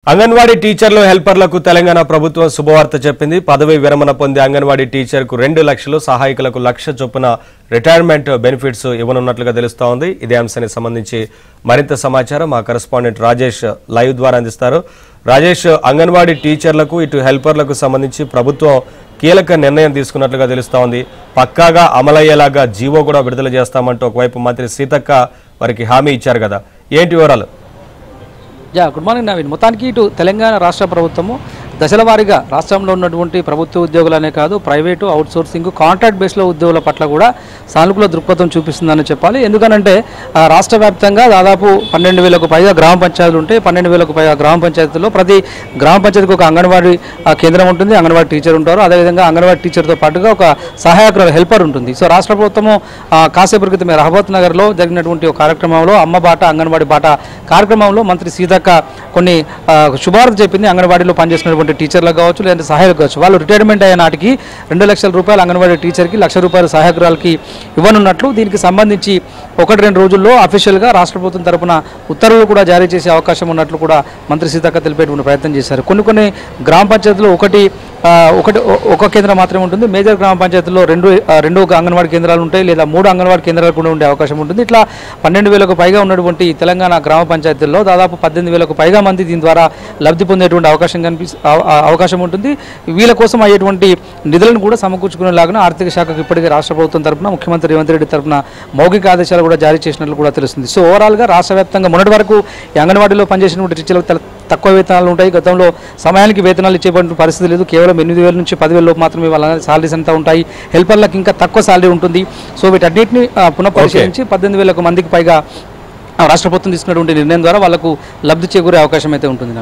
అంగన్వాడీ టీచర్లు హెల్పర్లకు తెలంగాణ ప్రభుత్వం శుభవార్త చెప్పింది. పదవి విరమణ పొందే అంగన్వాడీ టీచర్కు 2 లక్షలు, సహాయకులకు 1 లక్ష చొప్పున రిటైర్మెంట్ బెనిఫిట్స్ ఇవ్వనున్నట్లుగా తెలుస్తోంది. ఇదే అంశానికి సంబంధించి మరింత సమాచారం మా కరెస్పాండెంట్ రాజేష్ లైవ్ ద్వారా అందిస్తారు. రాజేష్, అంగన్వాడీ టీచర్లకు ఇటు హెల్పర్లకు సంబంధించి ప్రభుత్వం కీలక నిర్ణయం తీసుకున్నట్లుగా తెలుస్తోంది. పక్కాగా అమలయ్యేలాగా జీవో కూడా విడుదల చేస్తామంటూ ఒకవైపు మంత్రి సీతక్క వారికి హామీ ఇచ్చారు కదా, ఏంటి వివరాలు? Good morning Naveen. మొత్తానికి ఇటు తెలంగాణ రాష్ట్ర ప్రభుత్వము దశల వారీగా రాష్ట్రంలో ఉన్నటువంటి ప్రభుత్వ ఉద్యోగులనే కాదు, ప్రైవేటు, అవుట్సోర్సింగ్, కాంట్రాక్ట్ బేస్లో ఉద్యోగుల పట్ల కూడా సానుకూల దృక్పథం చూపిస్తుందని చెప్పాలి. ఎందుకనంటే రాష్ట్ర వ్యాప్తంగా దాదాపు 12,000కు పైగా గ్రామ పంచాయతీలు ఉంటాయి. 12,000కు పైగా గ్రామ పంచాయతీల్లో ప్రతి గ్రామ పంచాయతీకి ఒక అంగన్వాడీ కేంద్రం ఉంటుంది, అంగన్వాడీ టీచర్ ఉంటారు. అదేవిధంగా అంగన్వాడీ టీచర్తో పాటుగా ఒక సహాయకురాలు హెల్పర్ ఉంటుంది. సో రాష్ట్ర ప్రభుత్వము కాసేపు క్రితమే రహబత్ నగర్లో జరిగినటువంటి ఒక కార్యక్రమంలో అమ్మ బాట అంగన్వాడీ బాట కార్యక్రమంలో మంత్రి సీతక్క కొన్ని శుభార్త చెప్పింది. అంగన్వాడీలో పనిచేసినటువంటి టీచర్లకు కావచ్చు, లేదంటే సహాయకులు కావచ్చు, వాళ్ళు రిటైర్మెంట్ అయిన నాటికి 2 లక్షల రూపాయలు అంగన్వాడీ టీచర్కి, 1 లక్ష రూపాయలు సహాయకురాలకి ఇవ్వనున్నట్లు, దీనికి సంబంధించి 1-2 రోజుల్లో అఫీషియల్గా రాష్ట్ర ప్రభుత్వం తరపున ఉత్తర్వులు కూడా జారీ చేసే అవకాశం ఉన్నట్లు కూడా మంత్రి సీతక్క తెలిపేటువంటి ప్రయత్నం చేశారు. కొన్ని గ్రామ పంచాయతీలు ఒక కేంద్రం మాత్రమే ఉంటుంది. మేజర్ గ్రామ పంచాయతీల్లో రెండు అంగన్వాడీ కేంద్రాలు ఉంటాయి, లేదా 3 అంగన్వాడీ కేంద్రాలు కూడా ఉండే అవకాశం ఉంటుంది. ఇట్లా 12,000కు పైగా ఉన్నటువంటి తెలంగాణ గ్రామ పంచాయతీల్లో దాదాపు 18,000కు పైగా మంది దీని ద్వారా లబ్ధి పొందేటువంటి అవకాశం ఉంటుంది. వీళ్ళ కోసం అయ్యేటువంటి నిధులను కూడా సమకూర్చుకునేలాగా ఆర్థిక శాఖకు ఇప్పటికే రాష్ట్ర ప్రభుత్వం తరపున ముఖ్యమంత్రి రేవంత్ రెడ్డి తరపున మౌఖిక ఆదేశాలు కూడా జారీ చేసినట్లు కూడా తెలుస్తుంది. సో ఓవరాల్గా రాష్ట్ర వ్యాప్తంగా మొన్నటి వరకు ఈ అంగన్వాడీలో పనిచేసినటువంటి టీచర్లకు తక్కువ వేతనాలు ఉంటాయి. గతంలో సమయానికి వేతనాలు ఇచ్చేటువంటి పరిస్థితి లేదు. కేవలం 8,000 నుంచి 10,000 లోపు మాత్రమే వాళ్ళ సాలరీస్ అంతా ఉంటాయి. హెల్పర్లకు ఇంకా తక్కువ సాలరీ ఉంటుంది. సో వీటన్నిటిని పునఃపరిశీలించి 18,000 మందికి పైగా రాష్ట్ర ప్రభుత్వం తీసుకున్నటువంటి నిర్ణయం ద్వారా వాళ్లకు లబ్ధి చేకూరే అవకాశం అయితే ఉంటుంది.